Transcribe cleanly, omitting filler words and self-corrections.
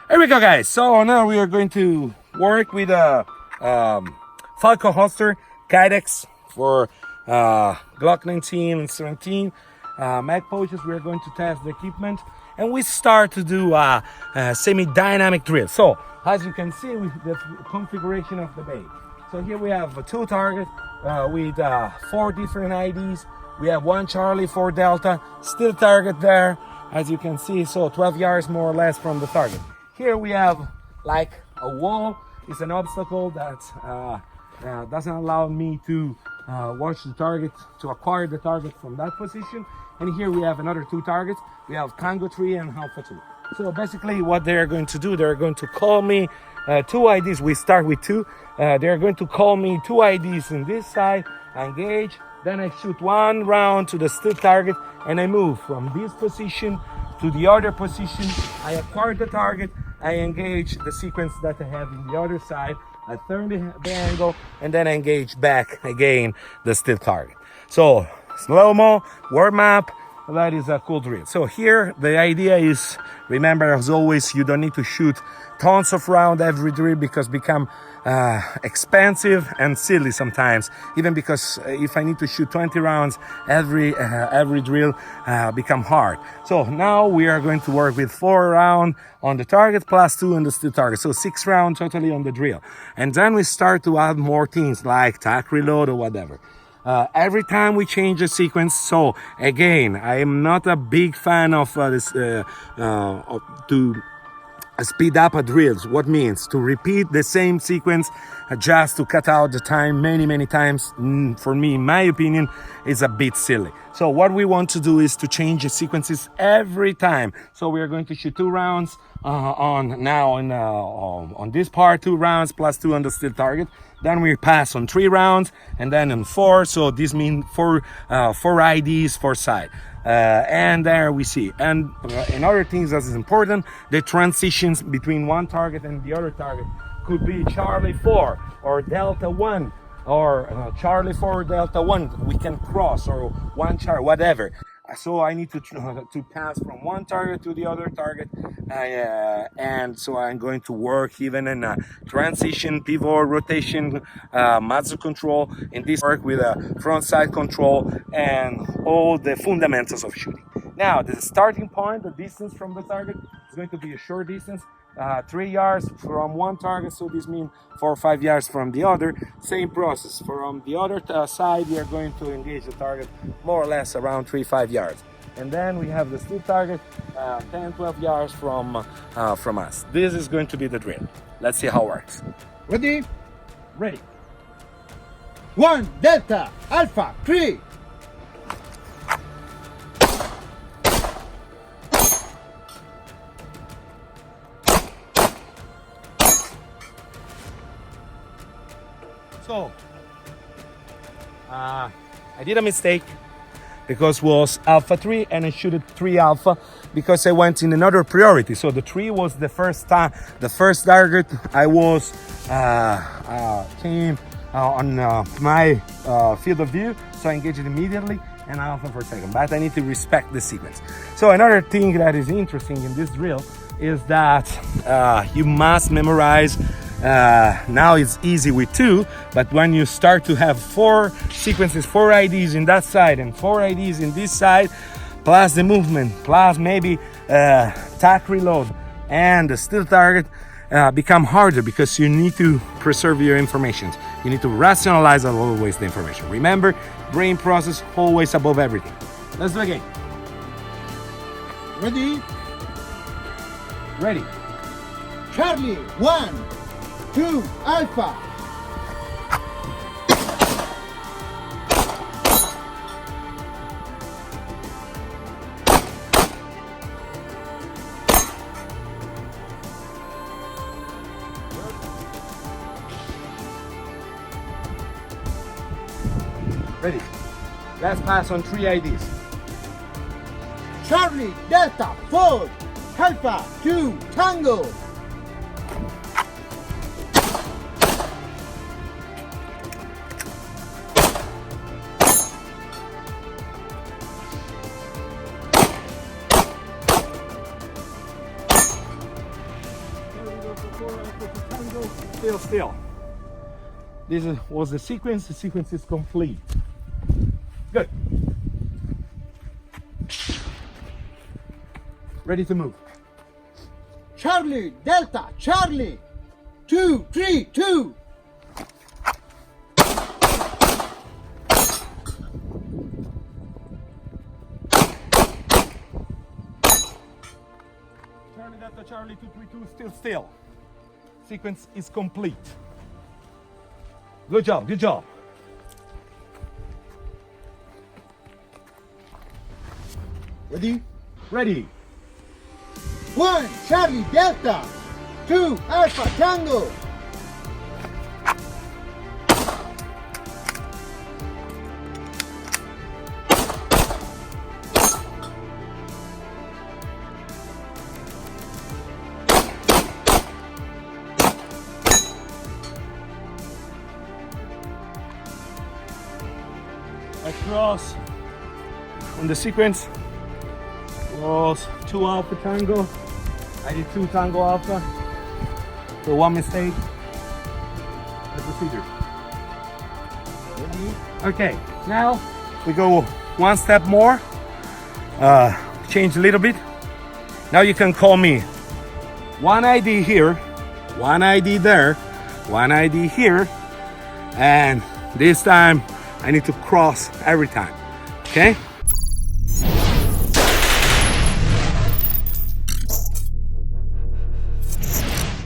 Here we go, guys. So now we are going to work with a Falco holster Kydex for Glock 19 and 17 mag pouches. We are going to test the equipment, and we start to do a semi-dynamic drill. So as you can see with the configuration of the bay. So here we have two targets with 4 different IDs. We have 1 Charlie, 4 Delta, still target there, as you can see, so 12 yards more or less from the target. Here we have like a wall. It's an obstacle that doesn't allow me to watch the target, to acquire the target from that position. And here we have another 2 targets. We have Tango 3 and Alpha 2. So basically what they're going to do, they're going to call me 2 IDs. We start with 2. They're going to call me 2 IDs in this side, engage, then I shoot 1 round to the still target, and I move from this position to the other position. I acquire the target, I engage the sequence that I have in the other side, I turn the angle, and then I engage back again the still target. So slow-mo, warm up, that is a cool drill. So here the idea is, remember as always, you don't need to shoot tons of round every drill because become expensive and silly sometimes, even because if I need to shoot 20 rounds every drill become hard. So now we are going to work with 4 rounds on the target plus 2 on the still target, so 6 rounds totally on the drill. And then we start to add more things like tack reload or whatever. Every time we change the sequence, so again, I am not a big fan of to speed up a drills. What means to repeat the same sequence just to cut out the time many times. For me, in my opinion, is a bit silly. So what we want to do is to change the sequences every time. So we are going to shoot 2 rounds on this part, 2 rounds plus 2 on the still target. Then we pass on 3 rounds and then on 4. So this means 4 IDs, 4 side. And there we see. And another thing that is important, the transitions between one target and the other target could be Charlie 4 or Delta 1 or Charlie 4 Delta 1. We can cross, or 1 Charlie, whatever. So I need to pass from one target to the other target, and so I'm going to work even in a transition, pivot, rotation, muzzle control. In this work with a front side control and all the fundamentals of shooting. Now the starting point, the distance from the target is going to be a short distance. 3 yards from one target, so this means 4 or 5 yards from the other. Same process from the other side. We are going to engage the target more or less around 3-5 yards, and then we have the still target 10-12 yards from us. This is going to be the drill. Let's see how it works. Ready? Ready. 1 Delta Alpha 3. So, I did a mistake because it was Alpha 3 and I shot 3 Alpha because I went in another priority. So the 3 was the first time, the first target I was came on my field of view, so I engaged it immediately and Alpha for second. But I need to respect the sequence. So another thing that is interesting in this drill is that you must memorize. Now it's easy with 2, but when you start to have 4 sequences, 4 IDs in that side and 4 IDs in this side, plus the movement, plus maybe tack reload and the still target, become harder because you need to preserve your information. You need to rationalize always the information. Remember, brain process always above everything. Let's do it again. Ready? Ready. Charlie 1 2 Alpha. Ready. Let's pass on 3 IDs. Charlie Delta 4 Alpha 2 Tango. still. Was the sequence. The sequence is complete. Good. Ready to move. Charlie, Delta, Charlie. 2, 3, 2. Charlie, Delta, Charlie, 232, still. Sequence is complete. Good job, good job. Ready? Ready. 1, Charlie, Delta. 2, Alpha, Tango. Across on the sequence was 2 Alpha Tango. I did 2 Tango Alpha. So 1 mistake. The procedure. Okay, now we go 1 step more. Change a little bit. Now you can call me 1 ID here, 1 ID there, 1 ID here, and this time I need to cross every time. Okay?